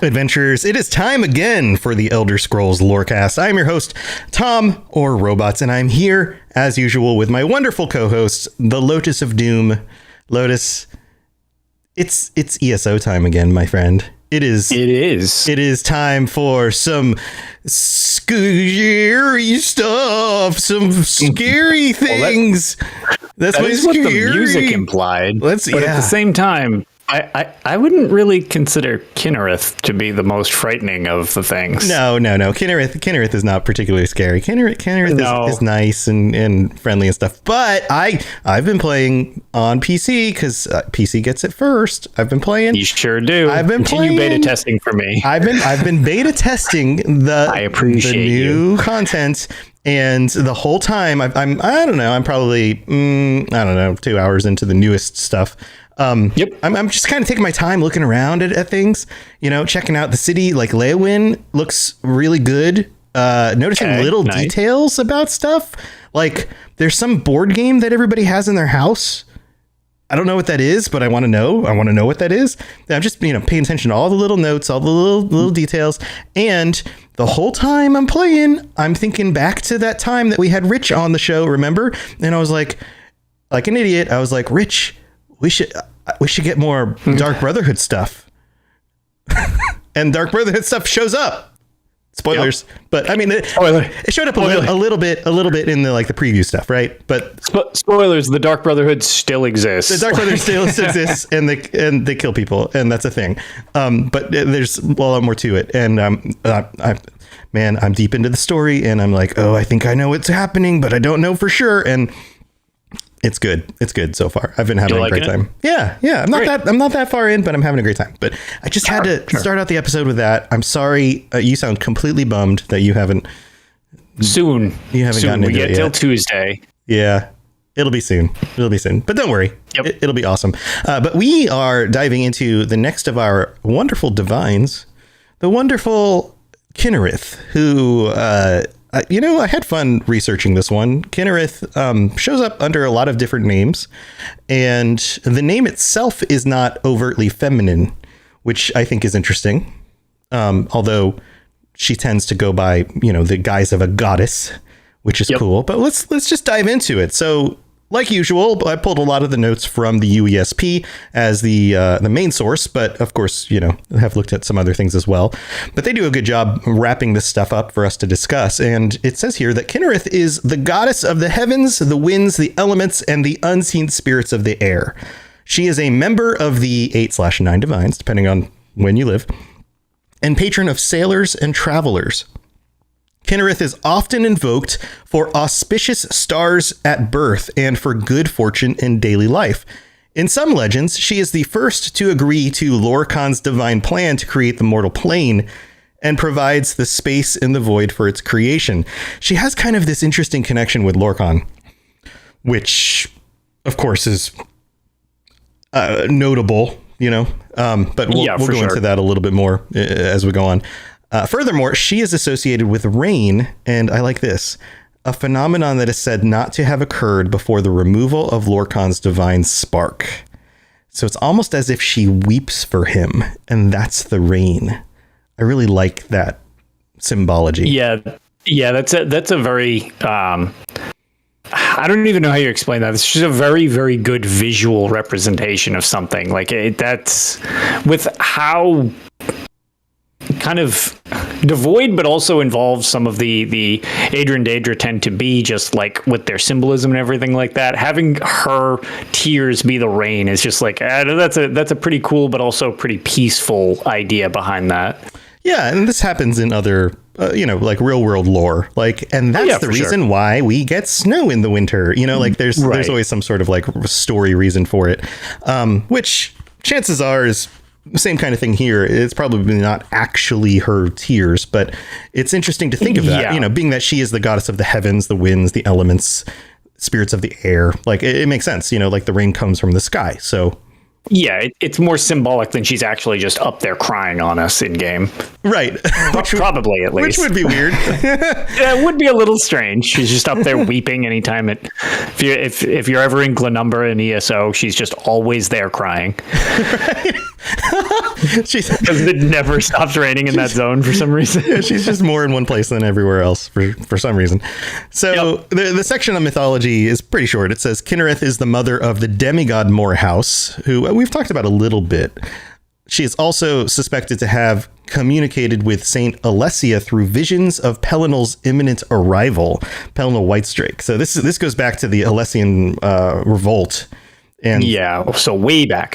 adventurers, it is time again for the Elder Scrolls Lorecast. I'm your host, Tom, or Robots, and I'm here, as usual, with my wonderful co-hosts, the Lotus of Doom. Lotus, it's ESO time again, my friend. It is. It is time for some scary stuff, some scary things. That's what the music implied. But at the same time, I wouldn't really consider Kynareth to be the most frightening of the things. No. Kynareth is not particularly scary. Kynareth is nice and friendly and stuff. But I've been playing on PC because PC gets it first. I've been playing. You sure do. Continue beta testing for me. I've been beta testing the new content. And the whole time I'm probably 2 hours into the newest stuff. Yep. I'm just kind of taking my time looking around at things, checking out the city. Like Leyawiin looks really good. Noticing little details about stuff. Like there's some board game that everybody has in their house. I don't know what that is, but I want to know. I want to know what that is. I'm just, paying attention to all the little notes, all the little details. And the whole time I'm playing, I'm thinking back to that time that we had Rich on the show, remember? And I was like an idiot. I was like, Rich, we should get more Dark Brotherhood stuff. And Dark Brotherhood stuff shows up. Spoilers, yep. But I mean, it showed up a little bit in the the preview stuff, right? But spoilers: the Dark Brotherhood still exists. The Dark Brotherhood still exists, and they kill people, and that's a thing. But there's a lot more to it, and I'm deep into the story, and I'm like, I think I know what's happening, but I don't know for sure, and. It's good. It's good so far. I've been having a great time. Yeah. I'm not that far in, but I'm having a great time. But I just had to start out the episode with that. I'm sorry. You sound completely bummed that you haven't. Soon. You haven't gotten into it yet. We get till Tuesday. Yeah. It'll be soon. But don't worry. Yep. It'll be awesome. But we are diving into the next of our wonderful divines, the wonderful Kynareth, who, I had fun researching this one. Kynareth shows up under a lot of different names, and the name itself is not overtly feminine, which I think is interesting. Although she tends to go by, the guise of a goddess, which is cool. But let's just dive into it. So, like usual, I pulled a lot of the notes from the UESP as the main source, but of course, I have looked at some other things as well. But they do a good job wrapping this stuff up for us to discuss. And it says here that Kynareth is the goddess of the heavens, the winds, the elements, and the unseen spirits of the air. She is a member of the 8/9 divines, depending on when you live, and patron of sailors and travelers. Kynareth is often invoked for auspicious stars at birth and for good fortune in daily life. In some legends, she is the first to agree to Lorkhan's divine plan to create the mortal plane and provides the space in the void for its creation. She has kind of this interesting connection with Lorkhan, which, of course, is notable, but we'll go into that a little bit more as we go on. Furthermore, she is associated with rain, and I like this, a phenomenon that is said not to have occurred before the removal of Lorkhan's divine spark. So it's almost as if she weeps for him, and that's the rain. I really like that symbology. Yeah, that's a very I don't even know how you explain that. It's just a very, very good visual representation of something. That's with how kind of devoid, but also involves some of the Adrian Daedra tend to be, just with their symbolism and everything like that. Having her tears be the rain is just that's a pretty cool, but also pretty peaceful idea behind that. Yeah, and this happens in other, real world lore. And that's the reason why we get snow in the winter. There's always some sort of story reason for it, which chances are is the same kind of thing here. It's probably not actually her tears, but it's interesting to think of that, being that she is the goddess of the heavens, the winds, the elements, spirits of the air. It makes sense, the rain comes from the sky. So yeah, it's more symbolic than she's actually just up there crying on us in game. Right. Probably, at least. Which would be weird. Yeah, it would be a little strange. She's just up there weeping anytime if you're ever in Glenumbra in ESO, she's just always there crying. Right. Because it never stops raining in that zone for some reason. Yeah, she's just more in one place than everywhere else for some reason. So the section on mythology is pretty short. It says Kynareth is the mother of the demigod Morehouse, who we've talked about a little bit. She is also suspected to have communicated with Saint Alessia through visions of Pelinal's imminent arrival, Pelinal Whitestrake. So this goes back to the Alessian revolt. And so way back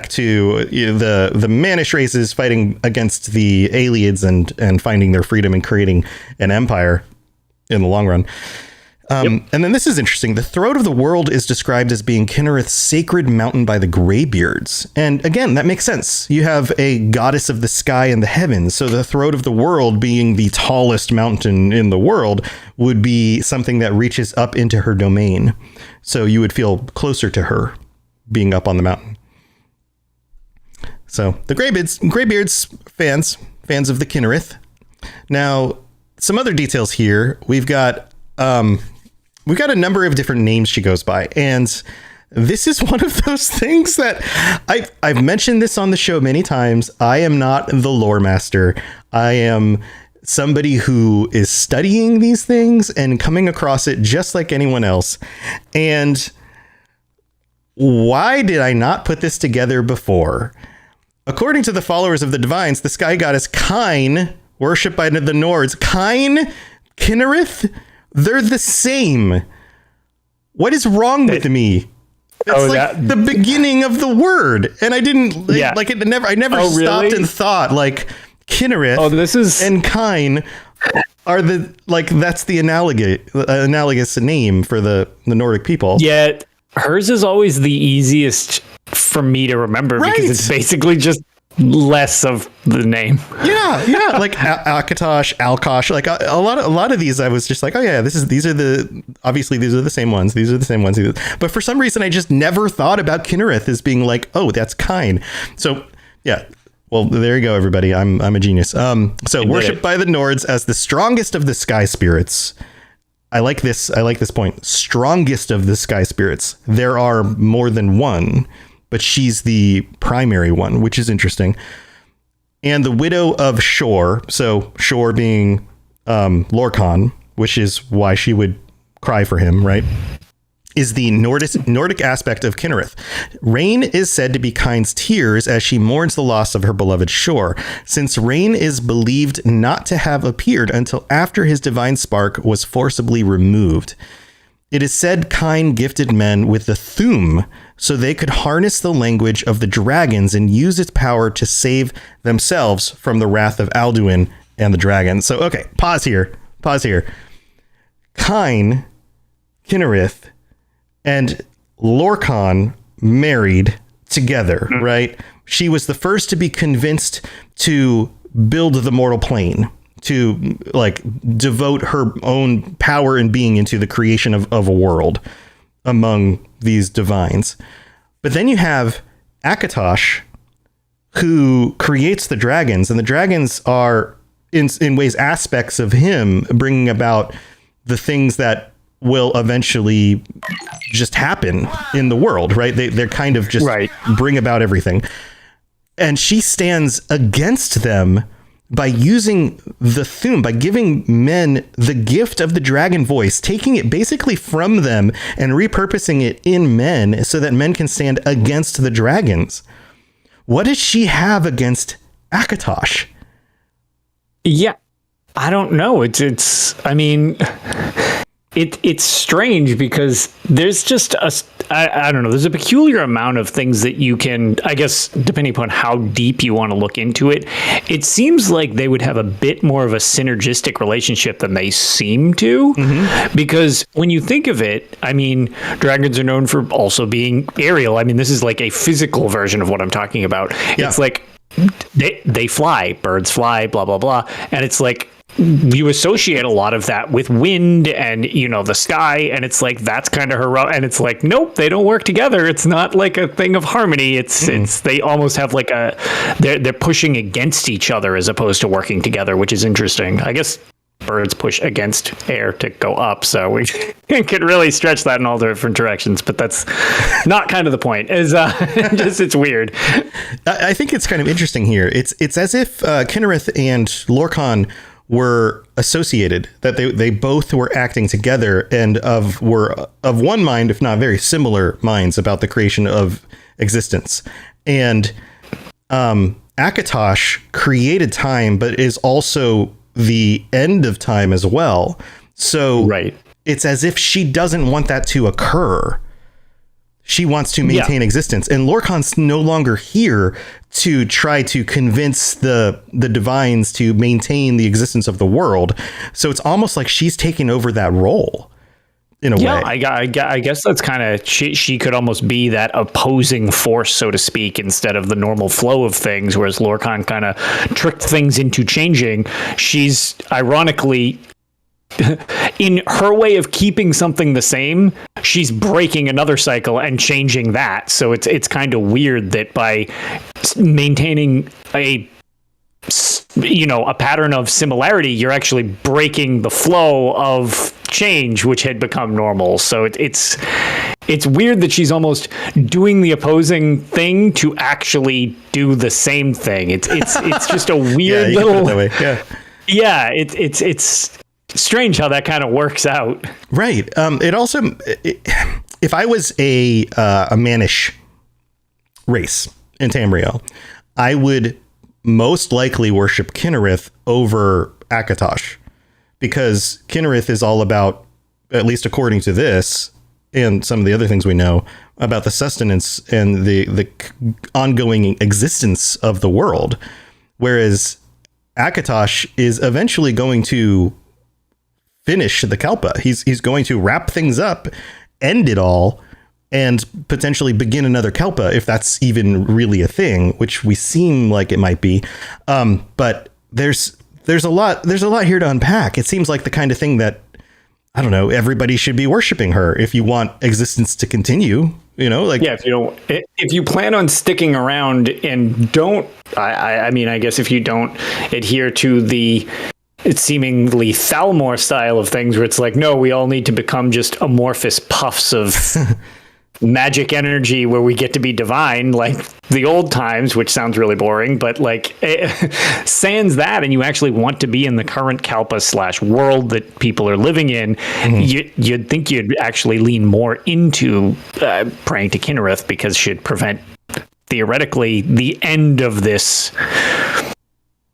to the Manish races fighting against the Aelids and finding their freedom and creating an empire in the long run. And then this is interesting. The throat of the world is described as being Kynareth's sacred mountain by the Greybeards. And again, that makes sense. You have a goddess of the sky and the heavens. So the throat of the world being the tallest mountain in the world would be something that reaches up into her domain. So you would feel closer to her being up on the mountain. So the Greybeards fans of the Kynareth. Now, some other details here. We've got a number of different names she goes by, and this is one of those things that I've mentioned this on the show many times. I am not the lore master. I am somebody who is studying these things and coming across it just like anyone else. And why did I not put this together before? According to the followers of the divines, the sky goddess Kyn, worshipped by the Nords, Kynareth, they're the same. What is wrong with me? It's the beginning of the word, and I didn't like it. I never stopped and thought like Kynareth and Kyn are that's the analogous name for the Nordic people. Yeah, hers is always the easiest for me to remember because it's basically just less of the name. Yeah, like Akatosh, Alkosh, like a lot of these I was just like, oh yeah, these are the same ones. These are the same ones. But for some reason I just never thought about Kynareth as being like, oh, that's Kyn. So yeah. Well, there you go, everybody. I'm a genius. So worshipped by the Nords as the strongest of the sky spirits. I like this point. Strongest of the sky spirits. There are more than one, but she's the primary one, which is interesting. And the widow of Shor, so Shor being Lorkhan, which is why she would cry for him, right? Is the Nordic aspect of Kynareth. Rain is said to be Kyn's tears as she mourns the loss of her beloved Shor, since Rain is believed not to have appeared until after his divine spark was forcibly removed. It is said Kyn gifted men with the Thu'um, so they could harness the language of the dragons and use its power to save themselves from the wrath of Alduin and the dragons. So, okay, pause here. Kyn, Kynareth, and Lorkhan married together, right? She was the first to be convinced to build the mortal plane, to like devote her own power and being into the creation of a world among these divines. But then you have Akatosh, who creates the dragons, and the dragons are in ways aspects of him, bringing about the things that will eventually just happen in the world, right? They're kind of just bring about everything. And she stands against them by using the Thu'um, by giving men the gift of the dragon voice, taking it basically from them and repurposing it in men so that men can stand against the dragons. What does she have against Akatosh? Yeah, I don't know. It's strange because there's just I don't know. There's a peculiar amount of things that you can, I guess, depending upon how deep you want to look into it, it seems like they would have a bit more of a synergistic relationship than they seem to. Mm-hmm. Because when you think of it, I mean, dragons are known for also being aerial. I mean, this is like a physical version of what I'm talking about. Yeah. It's like they fly, birds fly, blah, blah, blah. And it's like, you associate a lot of that with wind and, the sky. And it's like, that's kind of heroic. And it's like, nope, they don't work together. It's not like a thing of harmony. It's they almost have like they're pushing against each other as opposed to working together, which is interesting. I guess birds push against air to go up. So we could really stretch that in all different directions, but that's not kind of the point. It's weird. I think it's kind of interesting here. It's as if Kynareth and Lorkhan were associated, that they both were acting together and were of one mind, if not very similar minds, about the creation of existence. And Akatosh created time, but is also the end of time as well. So right. It's as if she doesn't want that to occur. She wants to maintain existence, and Lorkhan's no longer here to try to convince the divines to maintain the existence of the world. So it's almost like she's taking over that role in a way. I guess that's kind of, she could almost be that opposing force, so to speak, instead of the normal flow of things, whereas Lorkhan kind of tricked things into changing. She's ironically, in her way of keeping something the same, she's breaking another cycle and changing that. So it's kind of weird that by maintaining a pattern of similarity, you're actually breaking the flow of change, which had become normal. So it's weird that she's almost doing the opposing thing to actually do the same thing. It's just a weird yeah, it's strange how that kind of works out. Right. It also, if I was a Mannish race in Tamriel, I would most likely worship Kynareth over Akatosh, because Kynareth is all about, at least according to this and some of the other things we know, about the sustenance and the ongoing existence of the world, whereas Akatosh is eventually going to finish the Kalpa. He's going to wrap things up, end it all, and potentially begin another Kalpa, if that's even really a thing, which we seem like it might be. But there's a lot here to unpack. It seems like the kind of thing that, I don't know, everybody should be worshiping her if you want existence to continue. If you plan on sticking around and don't, I mean, I guess if you don't adhere to the it's seemingly Thalmor style of things, where it's like, no, we all need to become just amorphous puffs of magic energy where we get to be divine, like the old times, which sounds really boring, but like sans that, and you actually want to be in the current Kalpa / world that people are living in, you'd think you'd actually lean more into praying to Kynareth, because she'd prevent, theoretically, the end of this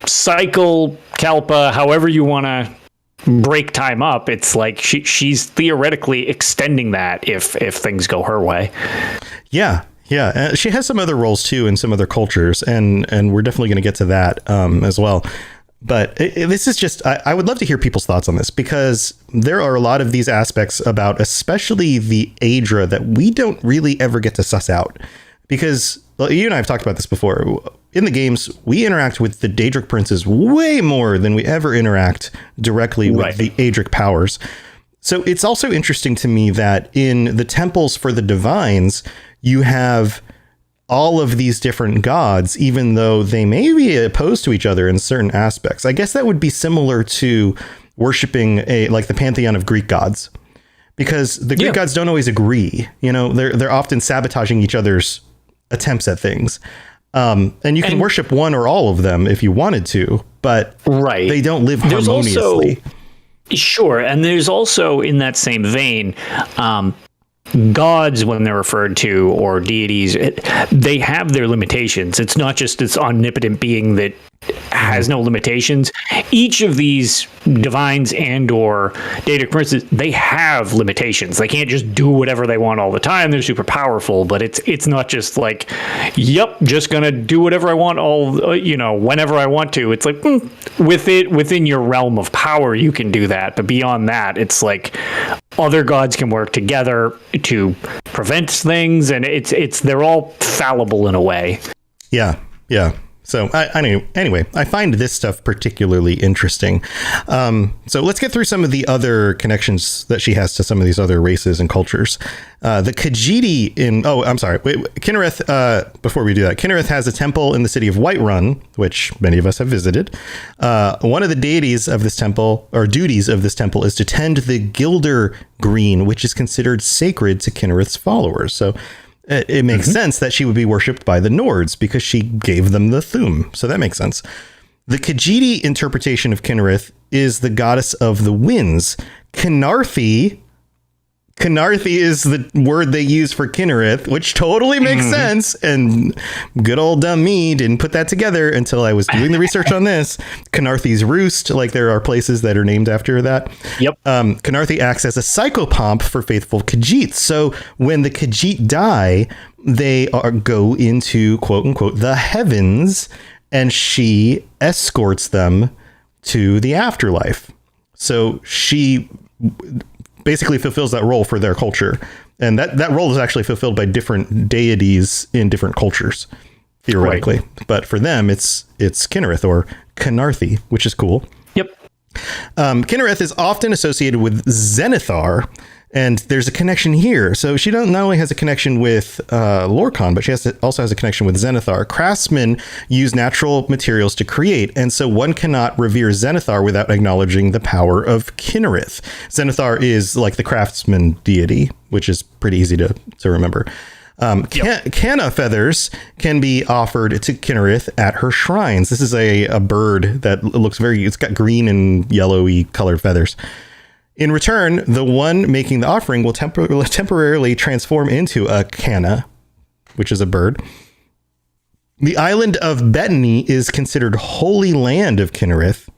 cycle, Kalpa, however you want to break time up. It's like she's theoretically extending that if things go her way. Yeah. She has some other roles too in some other cultures, and we're definitely going to get to that as well. But this is just, I would love to hear people's thoughts on this, because there are a lot of these aspects about, especially the Aedra, that we don't really ever get to suss out. Because you and I have talked about this before. In the games, we interact with the Daedric princes way more than we ever interact directly with the Aedric powers. So it's also interesting to me that in the temples for the divines, you have all of these different gods, even though they may be opposed to each other in certain aspects. I guess that would be similar to worshiping like the pantheon of Greek gods, because the Greek gods don't always agree. They're often sabotaging each other's attempts at things. And you can worship one or all of them if you wanted to, but they don't live harmoniously. Sure. And there's also, in that same vein, gods, when they're referred to, or deities, they have their limitations. It's not just this omnipotent being that has no limitations. Each of these divines and or Daedric princes, they have limitations. They can't just do whatever they want all the time. They're super powerful, but it's not just like, yep, just gonna do whatever I want whenever I want to. It's like within your realm of power you can do that, but beyond that, it's like other gods can work together to prevent things, and they're all fallible in a way. Yeah. So anyway, I find this stuff particularly interesting. So let's get through some of the other connections that she has to some of these other races and cultures. The Khajiit Kynareth, before we do that, Kynareth has a temple in the city of Whiterun, which many of us have visited. One of the deities of this temple, or duties of this temple, is to tend the Gilder Green, which is considered sacred to Kynareth's followers. So it makes sense that she would be worshipped by the Nords because she gave them the Thum. So that makes sense. The Khajiit interpretation of Kynareth is the goddess of the winds. Kynarthi is the word they use for Kynareth, which totally makes sense. And good old dumb me didn't put that together until I was doing the research on this. Kynarthi's roost, like there are places that are named after that. Yep. Kynarthi acts as a psychopomp for faithful Khajiit. So when the Khajiit die, they go into, quote unquote, the heavens, and she escorts them to the afterlife. So she basically fulfills that role for their culture. And that role is actually fulfilled by different deities in different cultures, theoretically. Right. But for them, it's Kynareth or Kynarthi, which is cool. Yep. Kynareth is often associated with Zenithar, and there's a connection here. So she not only has a connection with Lorkhan, but she also has a connection with Zenithar. Craftsmen use natural materials to create, and so one cannot revere Zenithar without acknowledging the power of Kynareth. Zenithar is like the craftsman deity, which is pretty easy to remember. Canna feathers can be offered to Kynareth at her shrines. This is a bird that looks it's got green and yellowy colored feathers. In return, the one making the offering will temporarily transform into a canna, which is a bird. The island of Bettany is considered holy land of Kynareth.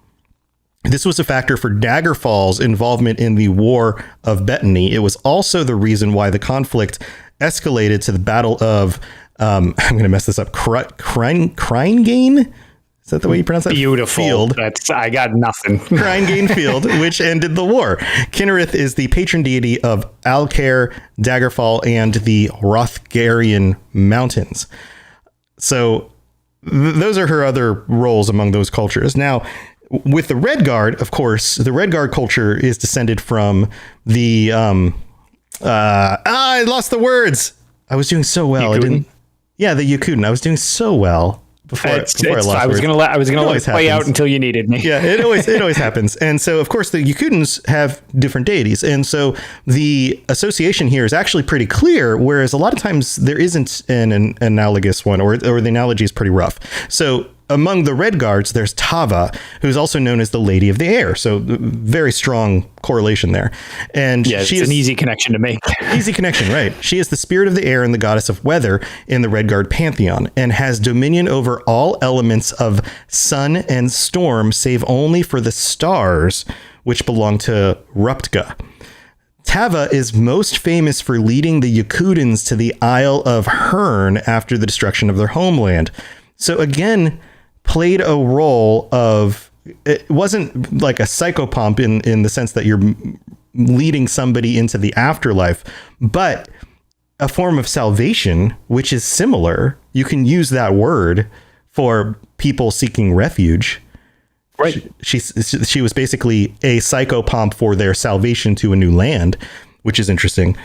This was a factor for Daggerfall's involvement in the War of Bettany. It was also the reason why the conflict escalated to the Battle of, I'm going to mess this up, Cryingane? Is that the way you pronounce that? Beautiful. Field. I got nothing. Cryingane Field, which ended the war. Kynareth is the patron deity of Alcair, Daggerfall, and the Hrothgarian Mountains. So those are her other roles among those cultures. Now, with the Red Guard, of course, the Red Guard culture is descended from the... I lost the words. I was doing so well. The Yakuden. I was doing so well. Before I lost I was going to let it play out until you needed me. Yeah, it always happens. And so, of course, the Yakudens have different deities. And so the association here is actually pretty clear, whereas a lot of times there isn't an analogous one, or the analogy is pretty rough. So among the Red Guards, there's Tava, who's also known as the Lady of the Air. So very strong correlation there. And it's an easy connection to make. Easy connection, right? She is the spirit of the air and the goddess of weather in the Red Guard pantheon, and has dominion over all elements of sun and storm, save only for the stars, which belong to Ruptga. Tava is most famous for leading the Yakudens to the Isle of Herne after the destruction of their homeland. So again, played a role of, it wasn't like a psychopomp in the sense that you're leading somebody into the afterlife, but a form of salvation, which is similar. You can use that word for people seeking refuge. Right. She was basically a psychopomp for their salvation to a new land, which is interesting.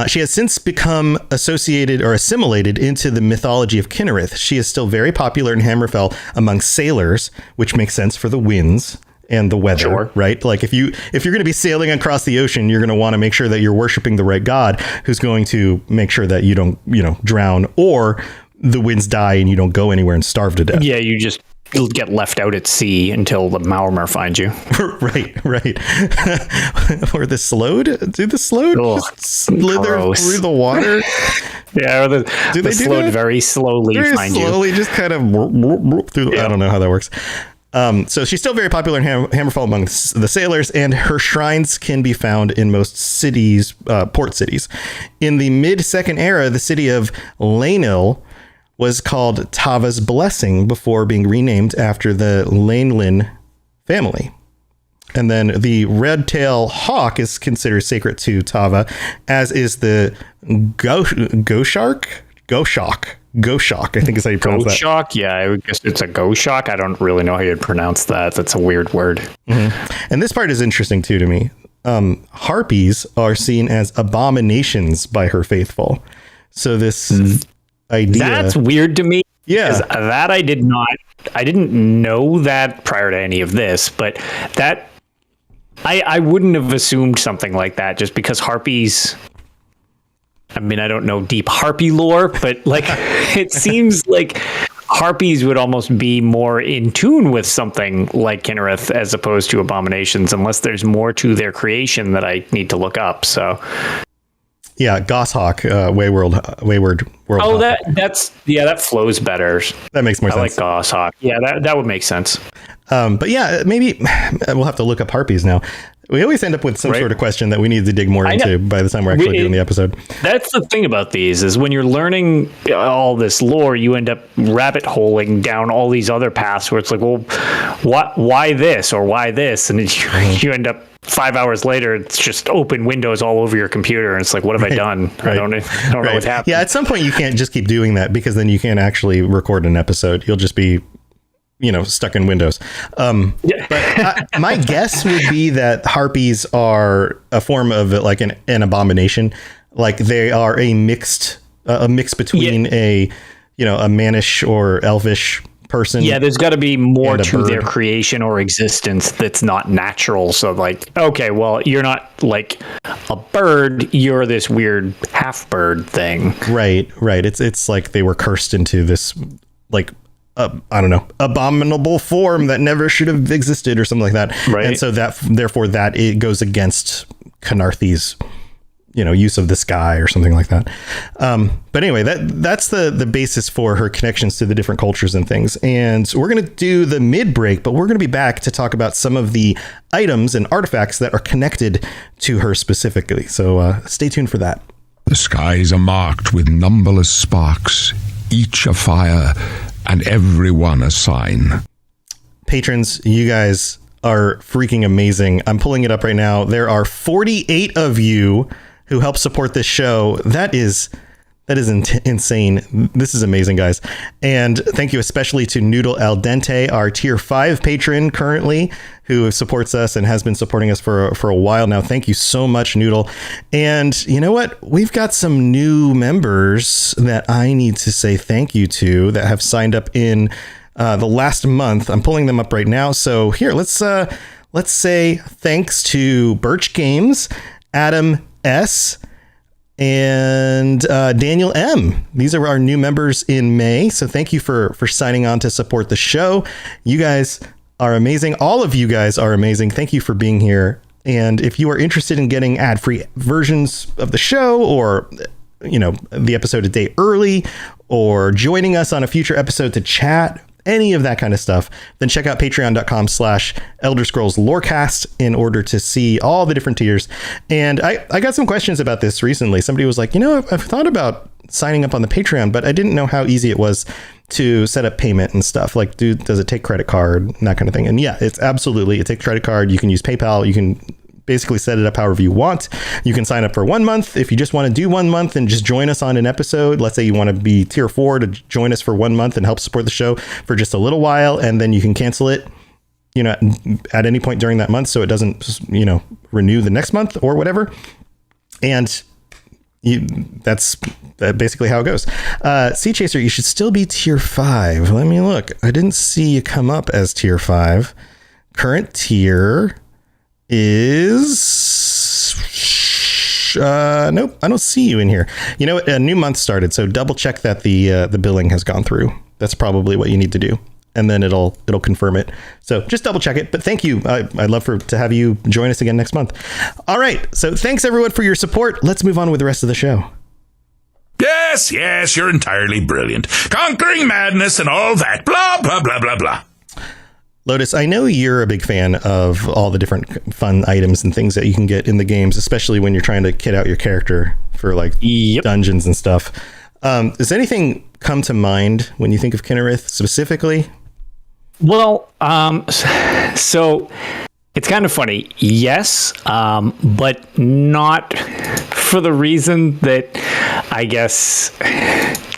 She has since become associated or assimilated into the mythology of Kynareth. She is still very popular in Hammerfell among sailors, which makes sense for the winds and the weather, sure. Right? Like if you're going to be sailing across the ocean, you're going to want to make sure that you're worshiping the right god, who's going to make sure that you don't, drown, or the winds die and you don't go anywhere and starve to death. Yeah, you'll get left out at sea until the Maormer finds you. Right. Or the Slode? Do the Slode just slither through the water? Yeah, or the Slode very slowly find you. Slowly just kind of through. Yeah. I don't know how that works. So she's still very popular in Hammerfell among the sailors, and her shrines can be found in most cities, port cities. In the mid-Second Era, the city of Lainil was called Tava's Blessing before being renamed after the Lainlin family. And then the red-tailed hawk is considered sacred to Tava, as is the Goshawk. Goshawk, I think is how you pronounce that. Goshawk? Yeah, I would guess it's a Goshawk. I don't really know how you'd pronounce that. That's a weird word. Mm-hmm. And this part is interesting too to me. Harpies are seen as abominations by her faithful. So this idea... That's weird to me. Yeah. That I didn't know that prior to any of this, but that I wouldn't have assumed something like that just because harpies... I mean, I don't know deep harpy lore, but like it seems like harpies would almost be more in tune with something like Kynareth as opposed to abominations, unless there's more to their creation that I need to look up. So, yeah, Goshawk, wayward world. Oh, that flows better. That makes more sense. I like Goshawk. Yeah, that would make sense. But yeah, maybe we'll have to look up harpies now. We always end up with some sort of question that we need to dig more into by the time we're actually doing the episode. That's the thing about these is when you're learning all this lore, you end up rabbit holing down all these other paths where it's like, well, why this or why this? And you end up 5 hours later, it's just open windows all over your computer. And it's like, what have I done? I don't know what's happened. Yeah, at some point you can't just keep doing that because then you can't actually record an episode. You'll just be stuck in Windows. But my guess would be that harpies are a form of like an abomination. Like they are a mix between a mannish or elvish person. Yeah, there's got to be more to their creation or existence that's not natural. So like, okay, well, you're not like a bird. You're this weird half bird thing. Right. It's like they were cursed into this like, I don't know, abominable form that never should have existed or something like that. Right. And so therefore it goes against Kynareth's, use of the sky or something like that. But anyway, that's the basis for her connections to the different cultures and things. And we're going to do the mid break, but we're going to be back to talk about some of the items and artifacts that are connected to her specifically. So stay tuned for that. The skies are marked with numberless sparks, each a fire, and every one a sign. Patrons, you guys are freaking amazing. I'm pulling it up right now. There are 48 of you who help support this show. That is insane. This is amazing, guys. And thank you especially to Noodle Al Dente, our tier 5 patron currently, who supports us and has been supporting us for a while now. Thank you so much, Noodle. And you know what? We've got some new members that I need to say thank you to that have signed up in the last month. I'm pulling them up right now. So here, let's say thanks to Birch Games, Adam S., and Daniel M. These are our new members in May. So thank you for signing on to support the show. You guys are amazing. All of you guys are amazing. Thank you for being here. And if you are interested in getting ad-free versions of the show or, the episode a day early or joining us on a future episode to chat, any of that kind of stuff, then check out patreon.com/Elder Scrolls Lorecast in order to see all the different tiers. And I got some questions about this recently. Somebody was like, I've thought about signing up on the Patreon, but I didn't know how easy it was to set up payment and stuff. Like, does it take credit card and that kind of thing? And yeah, it takes credit card. You can use PayPal. You can basically set it up however you want. You can sign up for 1 month. If you just want to do 1 month and just join us on an episode, let's say you want to be tier 4 to join us for 1 month and help support the show for just a little while, and then you can cancel it, at any point during that month, so it doesn't, renew the next month or whatever. And that's basically how it goes. Sea Chaser, you should still be tier 5. Let me look. I didn't see you come up as tier 5. Current tier is nope, I don't see you in here. A new month started, so double check that the billing has gone through. That's probably what you need to do, and then it'll confirm it. So just double check it. But thank you. I'd love to have you join us again next month. All right, so thanks everyone for your support. Let's move on with the rest of the show. Yes, you're entirely brilliant. Conquering madness and all that. Blah, blah, blah, blah, blah. Lotus, I know you're a big fan of all the different fun items and things that you can get in the games, especially when you're trying to kit out your character for dungeons and stuff. Does anything come to mind when you think of Kynareth specifically? Well, so it's kind of funny. Yes, but not for the reason that I guess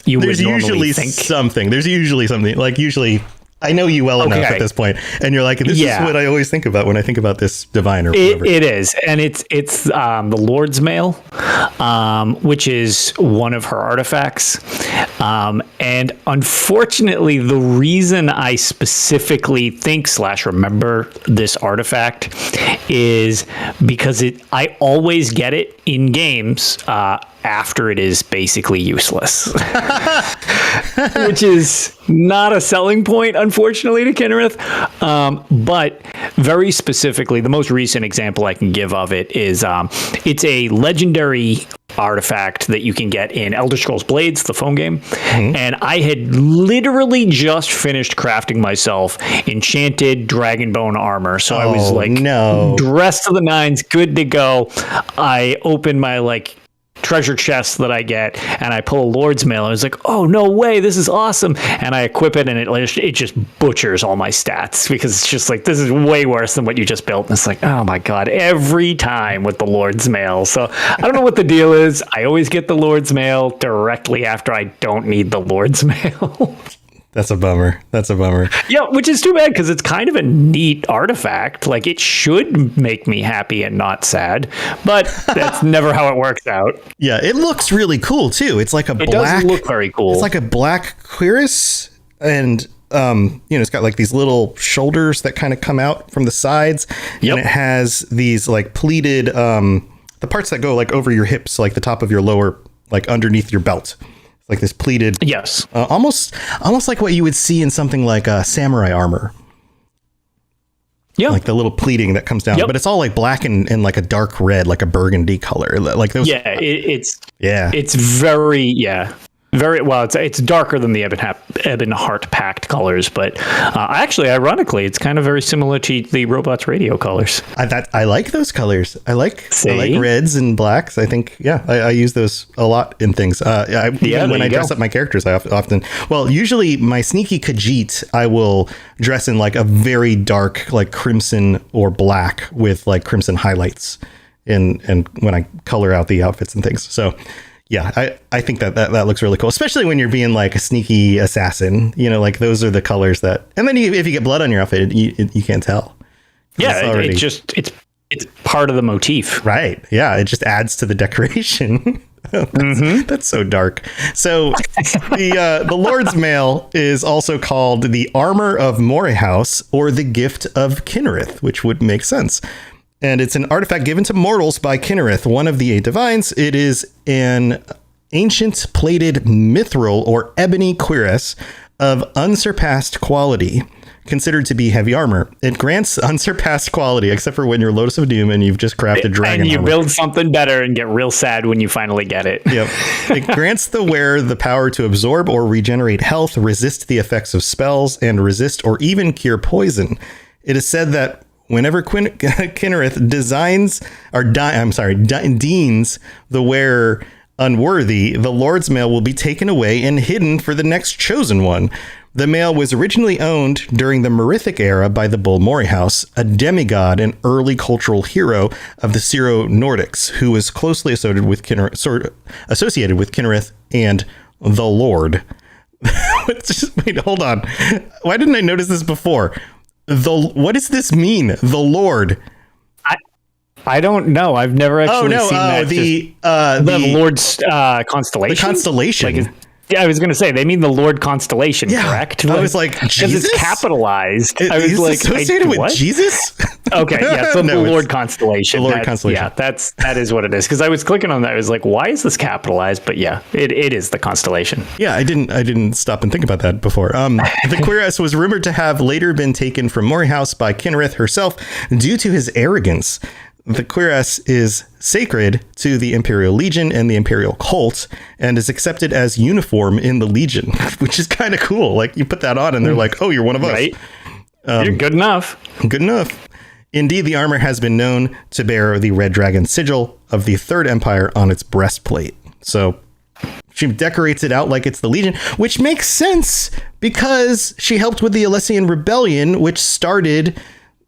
you would There's normally usually think. something. There's usually something. Like, usually, I know you well enough at this point, and you're like, this is what I always think about when I think about this divine or whatever. It is, and it's the Lord's Mail, which is one of her artifacts. And unfortunately, the reason I specifically think / remember this artifact is because I always get it in games after it is basically useless, which is not a selling point, unfortunately, to Kynareth. But very specifically, the most recent example I can give of it is it's a legendary artifact that you can get in Elder Scrolls Blades, the phone game. Mm-hmm. And I had literally just finished crafting myself enchanted dragonbone armor. So I was dressed to the nines, good to go. I opened my treasure chest that I get, and I pull a Lord's Mail. I was like, oh, no way, this is awesome. And I equip it, and it just butchers all my stats, because it's just like, this is way worse than what you just built. And it's like, oh my God, every time with the Lord's Mail. So I don't know what the deal is. I always get the Lord's Mail directly after I don't need the Lord's Mail. That's a bummer. Yeah, which is too bad, because it's kind of a neat artifact. Like, it should make me happy and not sad, but that's never how it works out. Yeah, it looks really cool too. It's like it does look very cool. It's like a black cuirass, and it's got like these little shoulders that kind of come out from the sides, and it has these like pleated the parts that go like over your hips, like the top of your lower, like underneath your belt. Like this pleated, almost like what you would see in something like samurai armor. Yeah, like the little pleating that comes down, but it's all like black and like a dark red, like a burgundy color. Like those. Yeah, it's very very well. It's darker than the Ebon Heart Pact colors, but actually, ironically, it's kind of very similar to the Robots Radio colors. I like those colors. I like reds and blacks. I think I use those a lot in things. When I dress up my characters, I often usually my sneaky Khajiit, I will dress in like a very dark like crimson or black with like crimson highlights, and when I color out the outfits and things. So. Yeah, I think that looks really cool, especially when you're being like a sneaky assassin. Like those are the colors that, and then if you get blood on your outfit, you can't tell. Yeah, it's part of the motif, right? Yeah, it just adds to the decoration. That's so dark. So the Lord's Mail is also called the Armor of Morehouse or the Gift of Kynareth, which would make sense. And it's an artifact given to mortals by Kynareth, one of the 8 divines. It is an ancient plated mithril or ebony cuirass of unsurpassed quality, considered to be heavy armor. It grants unsurpassed quality, except for when you're Lotus of Doom and you've just crafted dragon and you armor. Build something better and get real sad when you finally get it. Yep. It grants the wearer the power to absorb or regenerate health, resist the effects of spells, and resist or even cure poison. It is said that whenever Kynareth deems the wearer unworthy, the Lord's Mail will be taken away and hidden for the next chosen one. The mail was originally owned during the Merithic era by the Bull Morehouse, a demigod and early cultural hero of the Syro-Nordics, who was closely associated with Kynareth and the Lord. Wait, hold on. Why didn't I notice this before? What does this mean? The Lord. I don't know. I've never actually seen that. The Lord's constellation. The constellation. I was going to say, they mean the Lord constellation, correct? I was like, Jesus? Because it's capitalized. I was like, associated with Jesus? Okay, yeah, so the Lord constellation. The Lord constellation. Yeah, that is what it is. Because I was clicking on that, I was like, why is this capitalized? But yeah, it is the constellation. Yeah, I didn't stop and think about that before. The cuirass was rumored to have later been taken from Morehouse by Kynareth herself due to his arrogance. The cuirass is sacred to the Imperial Legion and the Imperial Cult and is accepted as uniform in the Legion, which is kind of cool. Like, you put that on and they're like, oh, you're one of us. Right. You're good enough. Good enough. Indeed, the armor has been known to bear the Red Dragon sigil of the Third Empire on its breastplate. So she decorates it out like it's the Legion, which makes sense because she helped with the Alessian Rebellion, which started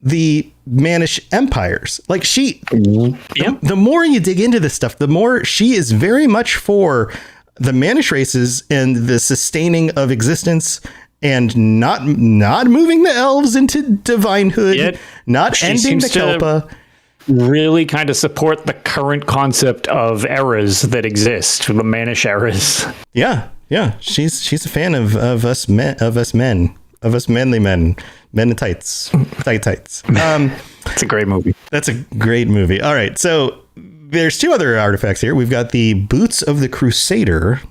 the Manish empires. Like, the more you dig into this stuff, the more she is very much for the Manish races and the sustaining of existence and not moving the elves into divinehood, not ending the Kelpa. Really kind of support the current concept of eras that exist, the Manish eras. Yeah. She's a fan of us manly men in tights. It's a great movie. That's a great movie. All right, so there's two other artifacts here. We've got the boots of the Crusader,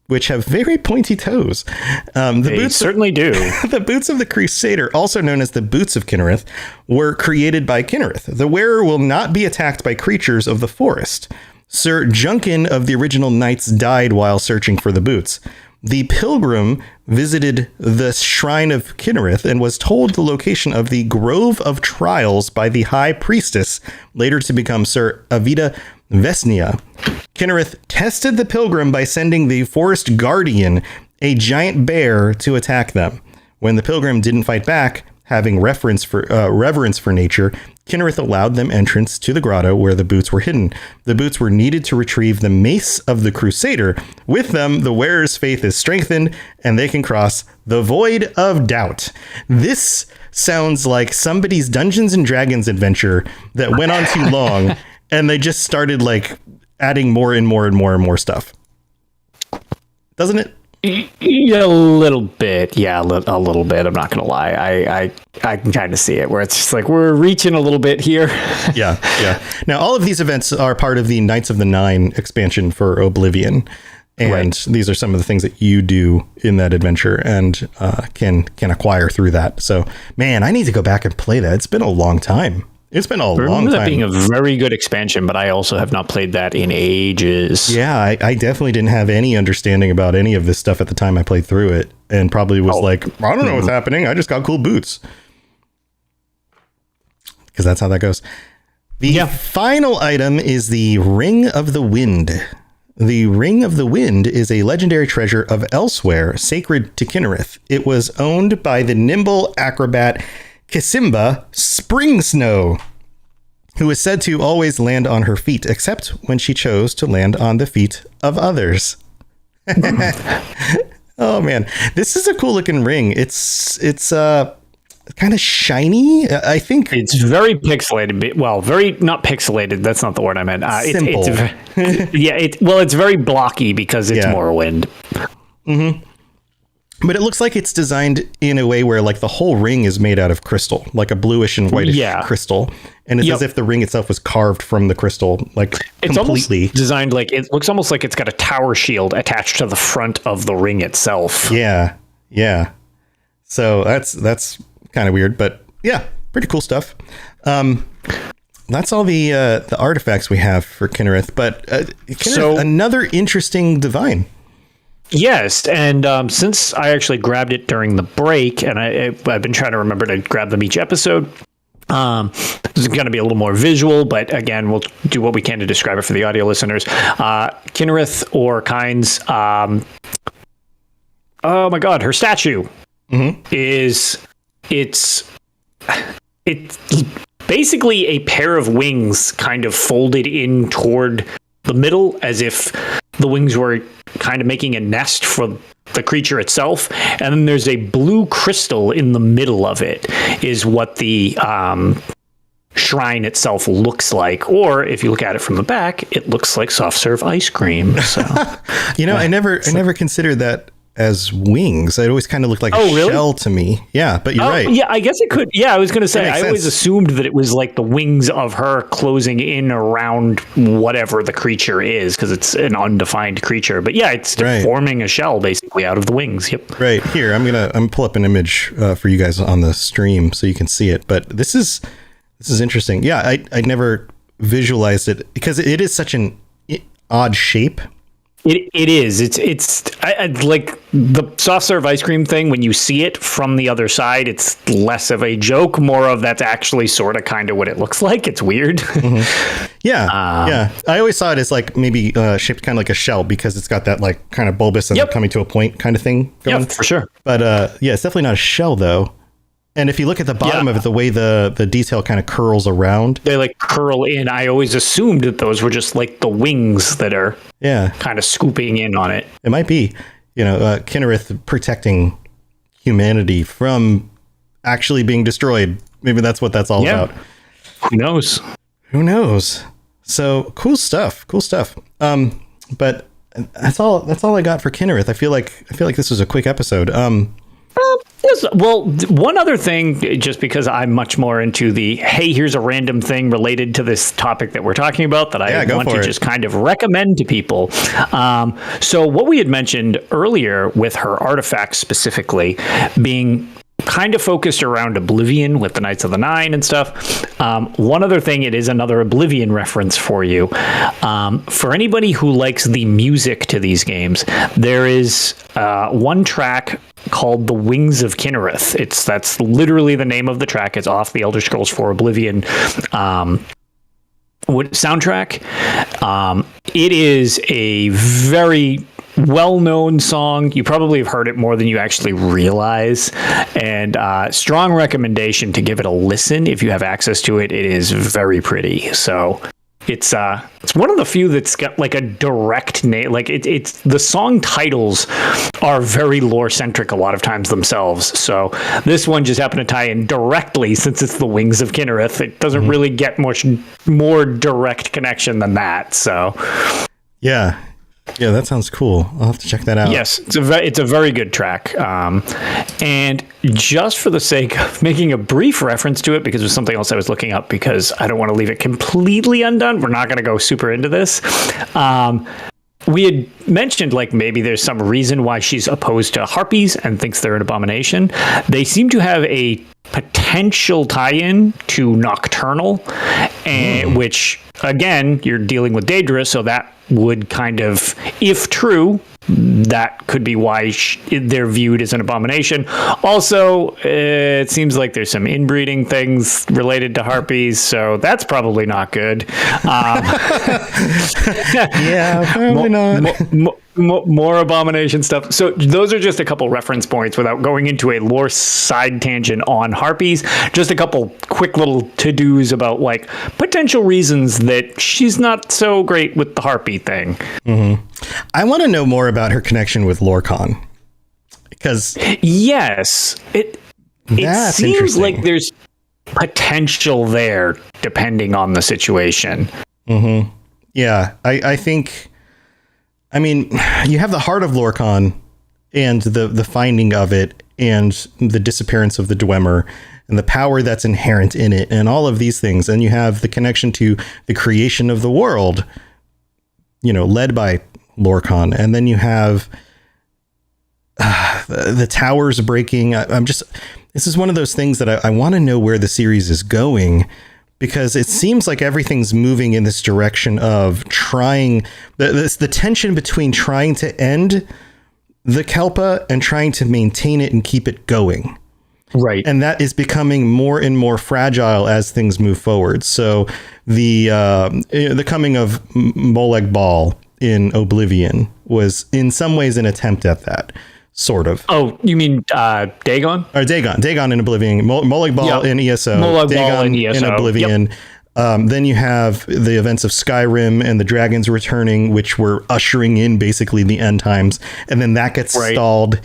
which have very pointy toes. They certainly do. The boots of the Crusader, also known as the boots of Kynareth, were created by Kynareth. The wearer will not be attacked by creatures of the forest. Sir Junkin of the original Knights died while searching for the boots. The pilgrim visited the Shrine of Kynareth and was told the location of the Grove of Trials by the High Priestess, later to become Sir Avida Vesnia. Kynareth tested the pilgrim by sending the Forest Guardian, a giant bear, to attack them. When the pilgrim didn't fight back, having reverence for nature, Kynareth allowed them entrance to the grotto where the boots were hidden. The boots were needed to retrieve the mace of the Crusader. With them, the wearer's faith is strengthened, and they can cross the void of doubt. This sounds like somebody's Dungeons and Dragons adventure that went on too long, and they just started like adding more and more and more and more stuff. Doesn't it? Yeah, a little bit. Yeah, a little bit. I'm not going to lie. I can kind of see it where it's just like we're reaching a little bit here. Yeah. Now, all of these events are part of the Knights of the Nine expansion for Oblivion. And these are some of the things that you do in that adventure and can acquire through that. So, man, I need to go back and play that. It's been a long time. It's been a long time. I remember that being a very good expansion, but I also have not played that in ages. Yeah, I definitely didn't have any understanding about any of this stuff at the time I played through it, and probably was like, I don't know what's happening. I just got cool boots. Because that's how that goes. The final item is the Ring of the Wind. The Ring of the Wind is a legendary treasure of Elsewhere, sacred to Kynareth. It was owned by the nimble acrobat Kisimba Spring Snow, who is said to always land on her feet, except when she chose to land on the feet of others. Oh man, this is a cool looking ring. It's kind of shiny. I think it's very pixelated. Well, very not pixelated. That's not the word I meant. Simple. It's very blocky because it's Morrowind. Mm-hmm. But it looks like it's designed in a way where like the whole ring is made out of crystal, like a bluish and whitish crystal. And it's as if the ring itself was carved from the crystal, like it's completely. Almost designed like it looks almost like it's got a tower shield attached to the front of the ring itself. Yeah. So that's kind of weird, but yeah, pretty cool stuff. That's all the artifacts we have for Kynareth, but Kynareth, another interesting divine. Yes, and since I actually grabbed it during the break, and I've been trying to remember to grab them each episode, this is going to be a little more visual, but again, we'll do what we can to describe it for the audio listeners. Kynareth or Kynes, oh my god, her statue is it's basically a pair of wings kind of folded in toward the middle, as if the wings were kind of making a nest for the creature itself. And then there's a blue crystal in the middle of it is what the shrine itself looks like. Or if you look at it from the back, it looks like soft serve ice cream. So, I never considered that as wings. It always kind of looked like a shell to me. Yeah, but you're right. Yeah, I guess it could. Yeah, I was going to say, I always assumed that it was like the wings of her closing in around whatever the creature is, because it's an undefined creature. But yeah, it's forming a shell basically out of the wings. Yep. Right. Here, I'm gonna pull up an image for you guys on the stream so you can see it. But this is interesting. Yeah, I never visualized it because it is such an odd shape. It is. It's like the soft serve ice cream thing. When you see it from the other side, it's less of a joke, more of that's actually sort of kind of what it looks like. It's weird. Mm-hmm. Yeah. I always saw it as like maybe shaped kind of like a shell because it's got that like kind of bulbous and coming to a point kind of thing going. Yep, for sure. But it's definitely not a shell though. And if you look at the bottom of it, the way the detail kind of curls around. They like curl in. I always assumed that those were just like the wings that are kind of scooping in on it. It might be, Kynareth protecting humanity from actually being destroyed. Maybe that's what that's all about. Who knows? Who knows? So cool stuff. But that's all I got for Kynareth. I feel like this was a quick episode. Yes. Well, one other thing, just because I'm much more into the, hey, here's a random thing related to this topic that we're talking about that I want to just kind of recommend to people. So what we had mentioned earlier with her artifacts specifically being kind of focused around Oblivion with the Knights of the Nine and stuff. One other thing, it is another Oblivion reference for you. For anybody who likes the music to these games, there is one track called the Wings of Kynareth. That's literally the name of the track. It's off the Elder Scrolls 4 Oblivion soundtrack. It is a very well-known song. You probably have heard it more than you actually realize, and strong recommendation to give it a listen if you have access to it. It is very pretty. So it's one of the few that's got like a direct name. Like it's the song titles are very lore centric a lot of times themselves. So this one just happened to tie in directly since it's the Wings of Kynareth. It doesn't really get much more direct connection than that. So yeah, that sounds cool. I'll have to check that out. Yes, it's a very good track. And just for the sake of making a brief reference to it, because there's something else I was looking up, because I don't want to leave it completely undone. We're not going to go super into this. We had mentioned like maybe there's some reason why she's opposed to harpies and thinks they're an abomination. They seem to have a potential tie-in to Nocturnal, which again, you're dealing with Daedra, so that would kind of, if true, that could be why they're viewed as an abomination. Also, it seems like there's some inbreeding things related to harpies, so that's probably not good. Yeah, probably not. More abomination stuff. So those are just a couple reference points without going into a lore side tangent on harpies. Just a couple quick little to-dos about like potential reasons that she's not so great with the harpy thing. Mm-hmm. I want to know more about her connection with Lorkhan, because yes, it seems like there's potential there depending on the situation. Mm-hmm. Yeah, I think. I mean, you have the heart of Lorkhan and the finding of it and the disappearance of the Dwemer and the power that's inherent in it and all of these things. And you have the connection to the creation of the world, led by Lorkhan. And then you have the towers breaking. This is one of those things that I want to know where the series is going, because it seems like everything's moving in this direction of trying the tension between trying to end the Kelpa and trying to maintain it and keep it going. Right. And that is becoming more and more fragile as things move forward. So the coming of Molag Bal in Oblivion was in some ways an attempt at that. Sort of. Oh, you mean Dagon? Or Dagon in Oblivion. Molag Bal in ESO. Molag Dagon Bal in ESO. In Oblivion. Yep. Then you have the events of Skyrim and the dragons returning, which were ushering in basically the end times. And then that gets stalled.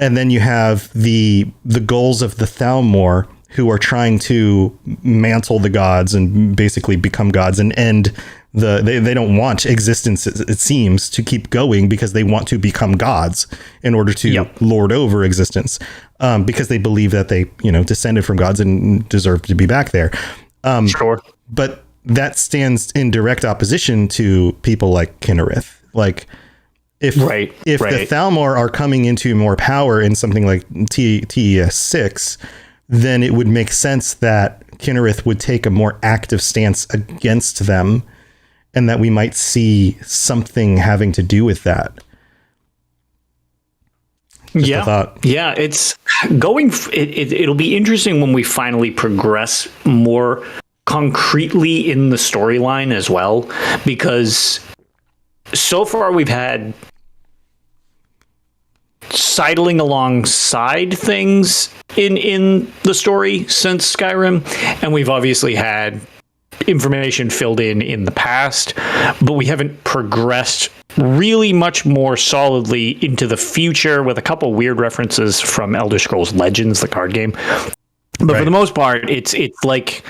And then you have the goals of the Thalmor, who are trying to mantle the gods and basically become gods and end they don't want existence, it seems, to keep going, because they want to become gods in order to lord over existence, because they believe that they descended from gods and deserve to be back there. Sure. But that stands in direct opposition to people like Kynareth. Like if the Thalmor are coming into more power in something like TES 6, then it would make sense that Kynareth would take a more active stance against them, and that we might see something having to do with that. Just a thought. Yeah, it's going. It'll be interesting when we finally progress more concretely in the storyline as well, because so far we've had sidling alongside things in the story since Skyrim, and we've obviously had information filled in the past, but we haven't progressed really much more solidly into the future, with a couple weird references from Elder Scrolls Legends, the card game. But for the most part, it's like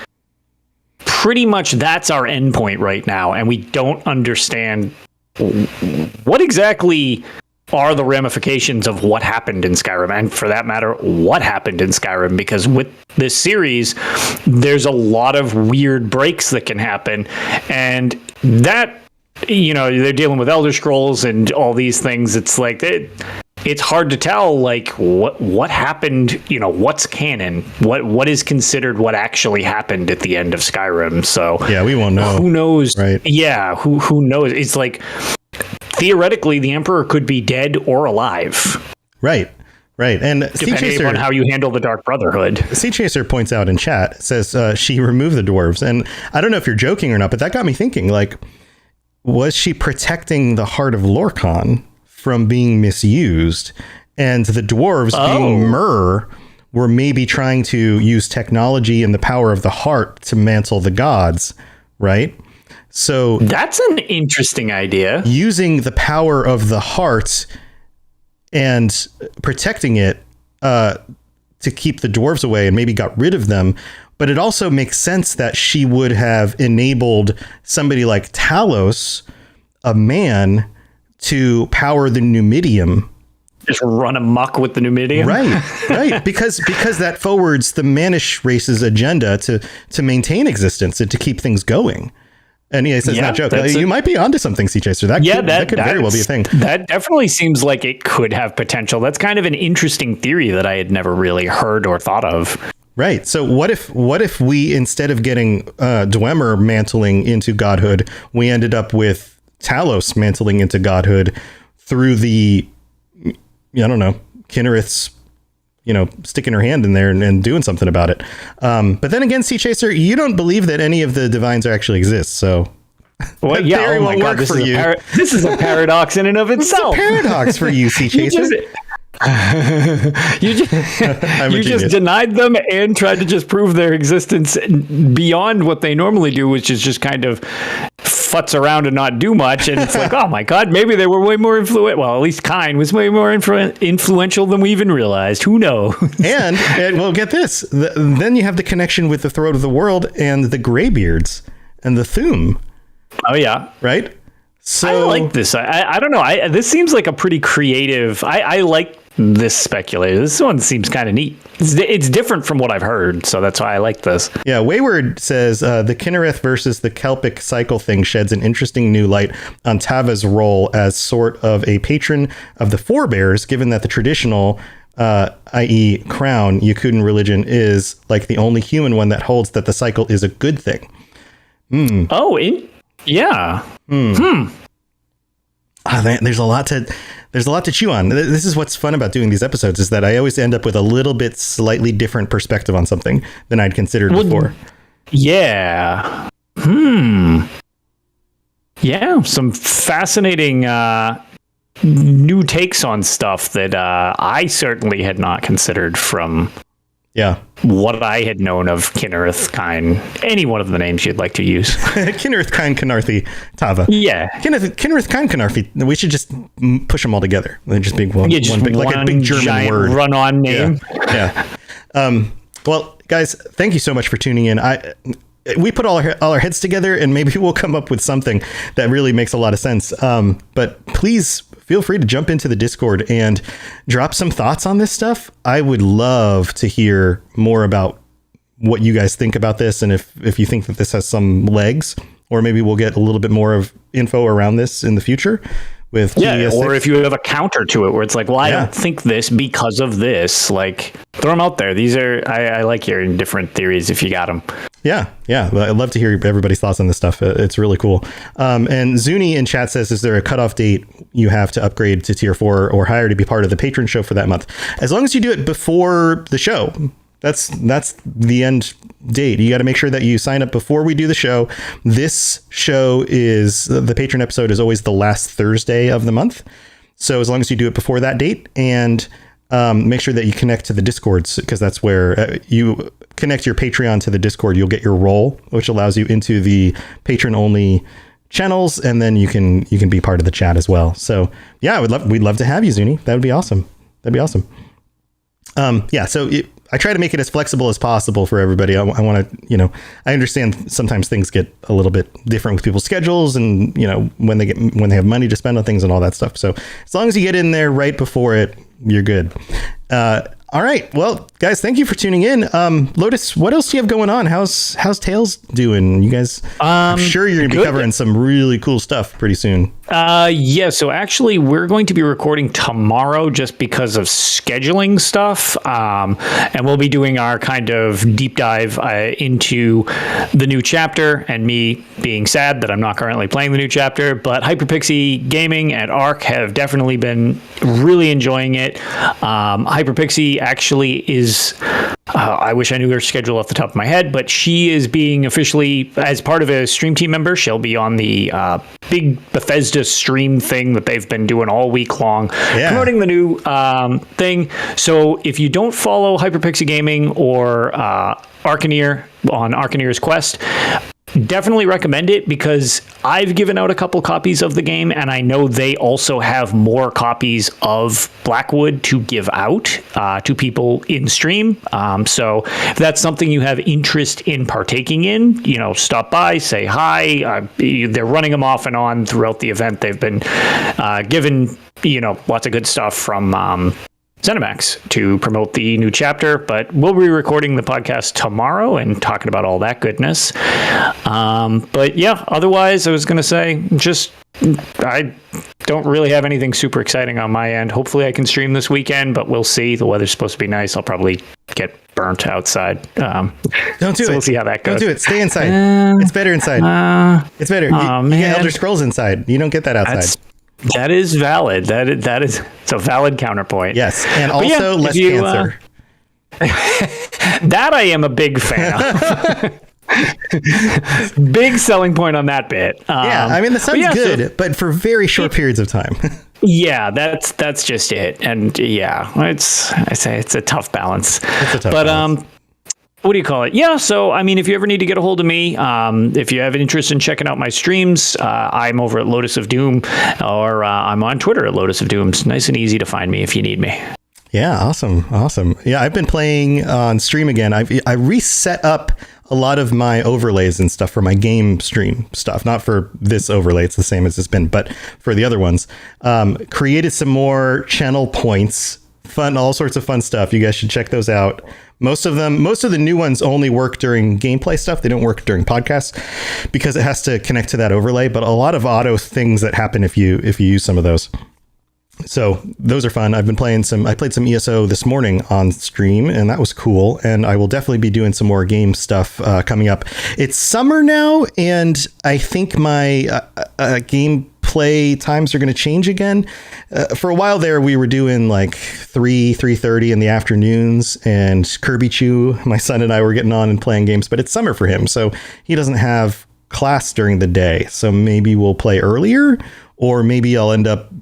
pretty much that's our endpoint right now, and we don't understand what exactly are the ramifications of what happened in Skyrim, and for that matter, what happened in Skyrim, because with this series, there's a lot of weird breaks that can happen, and that, you know, they're dealing with Elder Scrolls and all these things. It's like it's hard to tell, like, what happened, you know, what's canon, what is considered what actually happened at the end of Skyrim. So yeah, we won't know. Who knows? Right. Yeah, who knows? It's like, theoretically, the Emperor could be dead or alive. Right. And depending on how you handle the Dark Brotherhood. Sea Chaser points out in chat, says she removed the dwarves. And I don't know if you're joking or not, but that got me thinking, like, was she protecting the heart of Lorkhan from being misused? And the dwarves, being Myr, were maybe trying to use technology and the power of the heart to mantle the gods, right? So that's an interesting idea. Using the power of the heart and protecting it to keep the dwarves away, and maybe got rid of them. But it also makes sense that she would have enabled somebody like Talos, a man, to power the Numidium. Just run amok with the Numidium. Right. Because that forwards the Manish race's agenda to maintain existence and to keep things going. And he says, not a joke. You might be onto something, Sea Chaser. That could very well be a thing. That definitely seems like it could have potential. That's kind of an interesting theory that I had never really heard or thought of. Right. So what if we, instead of getting Dwemer mantling into godhood, we ended up with Talos mantling into godhood through the, I don't know, Kynareth's, you know, sticking her hand in there and doing something about it. But then again, Sea Chaser, you don't believe that any of the divines actually exist. So well, yeah, oh my God, this is a paradox in and of itself. It's a paradox for you, Sea Chaser. You just denied them and tried to just prove their existence beyond what they normally do, which is just kind of futz around and not do much. And it's like, oh my God, maybe they were way more influential. Well, at least Kyn was way more influential than we even realized. Who knows? and well, get this. Then you have the connection with the Throat of the World and the Greybeards and the Thu'um. Oh yeah. Right. So I like this. I don't know. This seems like a pretty creative. I like this speculator. This one seems kind of neat. It's different from what I've heard, so that's why I like this. Yeah, Wayward says the Kynareth versus the Kelpic cycle thing sheds an interesting new light on Tava's role as sort of a patron of the forebears, given that the traditional, i.e. crown, Yakutan religion is like the only human one that holds that the cycle is a good thing. Oh, yeah. There's a lot to chew on. This is what's fun about doing these episodes, is that I always end up with a little bit slightly different perspective on something than I'd considered before. Yeah. Yeah, some fascinating new takes on stuff that I certainly had not considered from what I had known of Kynareth, Kyn, any one of the names you'd like to use. Kynareth, Kyn, Kynarthi, Tava. Yeah. Kynareth, Kyn, Kynarthi. We should just push them all together. They're just big one big, like a big German word. Run-on name. Yeah. Well, guys, thank you so much for tuning in. We put all our heads together, and maybe we'll come up with something that really makes a lot of sense. But please feel free to jump into the Discord and drop some thoughts on this stuff. I would love to hear more about what you guys think about this, and if you think that this has some legs, or maybe we'll get a little bit more of info around this in the future with GDS6. Or if you have a counter to it where it's like, well, I don't think this because of this. Like, throw them out there. These are I like hearing different theories if you got them. Yeah. I'd love to hear everybody's thoughts on this stuff. It's really cool. And Zuni in chat says, is there a cutoff date you have to upgrade to tier 4 or higher to be part of the patron show for that month? As long as you do it before the show. That's the end date. You got to make sure that you sign up before we do the show. This show the patron episode is always the last Thursday of the month. So as long as you do it before that date, and make sure that you connect to the Discords, because that's where you connect your Patreon to the Discord. You'll get your role, which allows you into the patron only channels, and then you can be part of the chat as well. So yeah, we'd love to have you, Zuni. That would be awesome. That'd be awesome. So I try to make it as flexible as possible for everybody. I want to, I understand sometimes things get a little bit different with people's schedules, and when they have money to spend on things and all that stuff. So as long as you get in there right before it, you're good. All right. Well, guys, thank you for tuning in. Lotus, what else do you have going on? How's Tails doing? You guys, I'm sure you're going to be covering some really cool stuff pretty soon. Yeah. So actually, we're going to be recording tomorrow just because of scheduling stuff. And we'll be doing our kind of deep dive into the new chapter, and me being sad that I'm not currently playing the new chapter, but Hyperpixie Gaming at Arc have definitely been really enjoying it. Hyperpixie actually is, I wish I knew her schedule off the top of my head, but she is being officially, as part of a stream team member, she'll be on the big Bethesda stream thing that they've been doing all week long, promoting the new thing. So if you don't follow Hyperpixie Gaming or Arcaneer on Arcaneer's Quest, definitely recommend it, because I've given out a couple copies of the game, and I know they also have more copies of Blackwood to give out to people in stream. So if that's something you have interest in partaking in, stop by, say hi. They're running them off and on throughout the event. They've been given, lots of good stuff from ZeniMax to promote the new chapter, but we'll be recording the podcast tomorrow and talking about all that goodness. But yeah, otherwise, I was going to say, I don't really have anything super exciting on my end. Hopefully I can stream this weekend, but we'll see. The weather's supposed to be nice. I'll probably get burnt outside. Don't do it. We'll see how that goes. Don't do it. Stay inside. It's better inside. It's better. You get Elder Scrolls inside. You don't get that outside. That is valid. That is it's a valid counterpoint. Yes, and also less cancer. That I am a big fan of. Big selling point on that bit. The sun's good, but for very short periods of time. Yeah, that's just it. And it's a tough balance. It's a tough balance. What do you call it? Yeah. So, if you ever need to get a hold of me, if you have an interest in checking out my streams, I'm over at Lotus of Doom, or I'm on Twitter at Lotus of Doom. It's nice and easy to find me if you need me. Yeah. Awesome. Yeah. I've been playing on stream again. I reset up a lot of my overlays and stuff for my game stream stuff, not for this overlay. It's the same as it's been, but for the other ones, created some more channel points, all sorts of fun stuff. You guys should check those out. Most of the new ones only work during gameplay stuff. They don't work during podcasts because it has to connect to that overlay, but a lot of auto things that happen if you use some of those. So those are fun. I played some ESO this morning on stream, and that was cool. And I will definitely be doing some more game stuff coming up. It's summer now, and I think my gameplay times are going to change again. For a while there, we were doing like 3:30 in the afternoons, and Kirby Chew, my son, and I were getting on and playing games, but it's summer for him, so he doesn't have class during the day. So maybe we'll play earlier, or maybe I'll end up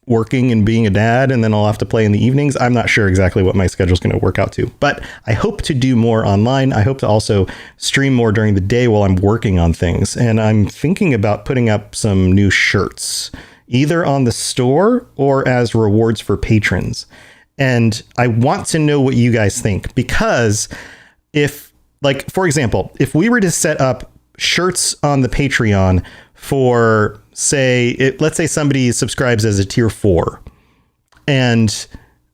working and being a dad, and then I'll have to play in the evenings. I'm not sure exactly what my schedule is going to work out to, but I hope to do more online. I hope to also stream more during the day while I'm working on things. And I'm thinking about putting up some new shirts, either on the store or as rewards for patrons. And I want to know what you guys think, because for example, if we were to set up shirts on the Patreon for, let's say somebody subscribes as a tier 4,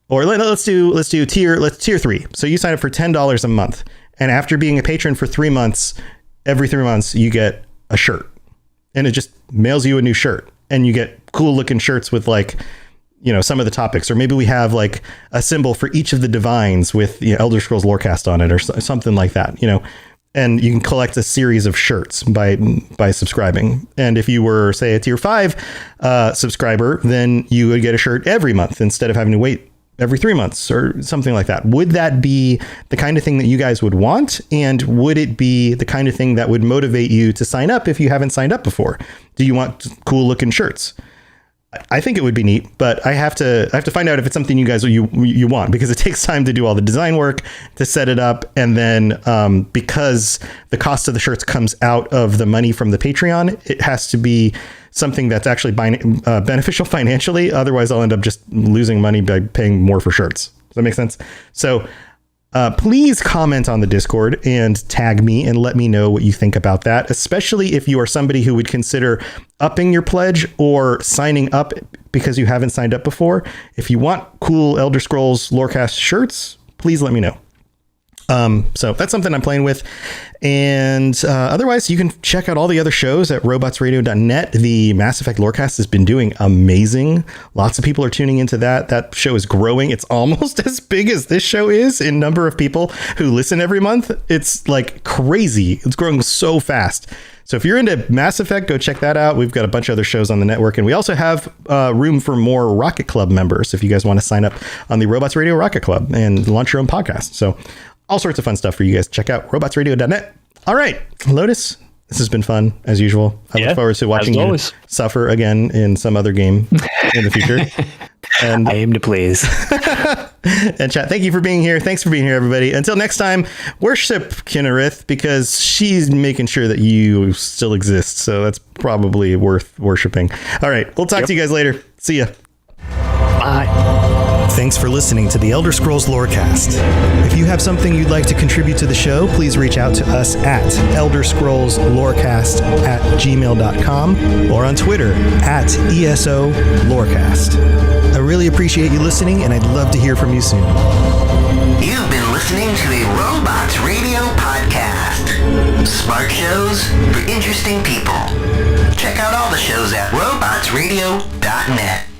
or let's do tier 3. So you sign up for $10 a month, and after being a patron for 3 months, every 3 months you get a shirt, and it just mails you a new shirt, and you get cool looking shirts with some of the topics, or maybe we have like a symbol for each of the divines with Elder Scrolls Lorecast on it, or something like that, and you can collect a series of shirts by subscribing. And if you were, say, a tier 5 subscriber, then you would get a shirt every month instead of having to wait every 3 months or something like that. Would that be the kind of thing that you guys would want? And would it be the kind of thing that would motivate you to sign up if you haven't signed up before? Do you want cool looking shirts? I think it would be neat, but I have to find out if it's something you guys you want, because it takes time to do all the design work, to set it up, and then because the cost of the shirts comes out of the money from the Patreon, it has to be something that's actually beneficial financially. Otherwise, I'll end up just losing money by paying more for shirts. Does that make sense? So please comment on the Discord and tag me and let me know what you think about that, especially if you are somebody who would consider upping your pledge or signing up because you haven't signed up before. If you want cool Elder Scrolls Lorecast shirts, please let me know. So that's something I'm playing with. And otherwise, you can check out all the other shows at robotsradio.net. The Mass Effect Lorecast has been doing amazing. Lots of people are tuning into that. That show is growing. It's almost as big as this show is in number of people who listen every month. It's like crazy. It's growing so fast. So if you're into Mass Effect, go check that out. We've got a bunch of other shows on the network, and we also have room for more Rocket Club members if you guys want to sign up on the Robots Radio Rocket Club and launch your own podcast. So all sorts of fun stuff for you guys. Check out robotsradio.net. All right, Lotus, this has been fun as usual. I look forward to watching you suffer again in some other game in the future. And I aim to please. And chat, thank you for being here. Thanks for being here, everybody. Until next time, worship Kynareth, because she's making sure that you still exist. So that's probably worth worshiping. All right, we'll talk to you guys later. See ya. Bye. Thanks for listening to the Elder Scrolls Lorecast. If you have something you'd like to contribute to the show, please reach out to us at elderscrollslorecast@gmail.com or on Twitter @ESO Lorecast. I really appreciate you listening, and I'd love to hear from you soon. You've been listening to a Robots Radio podcast. Smart shows for interesting people. Check out all the shows at robotsradio.net.